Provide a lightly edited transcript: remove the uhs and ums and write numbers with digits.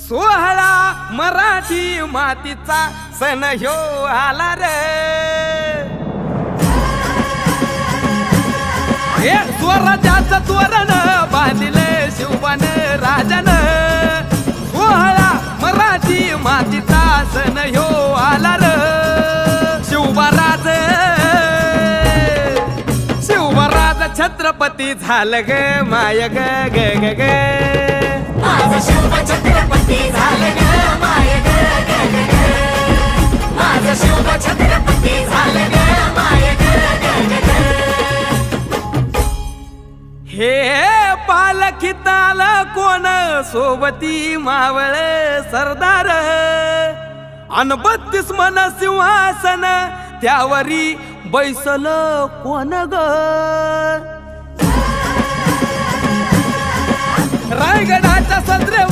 सोहळा मराठी मातीचा सण ह्यो आला रे। हे स्वराज्याचं तोरण बांधिले शिवबान राजन। सोहळा मराठी मातीचा सण ह्यो आला रे। शिवबराज छत्रपती झालं ग माय ग ग ग ग। माझं शिव छत्रपती झालं ग माय ग ग ग ग। माझं शिव छत्रपती झालं ग माय ग ग ग ग। हे पालखीत आलं कोण सोबती मावळ सरदार। अन 32 मन सिंहासन त्यावरी बैसल कोण ग। रायगडाच्या सदरे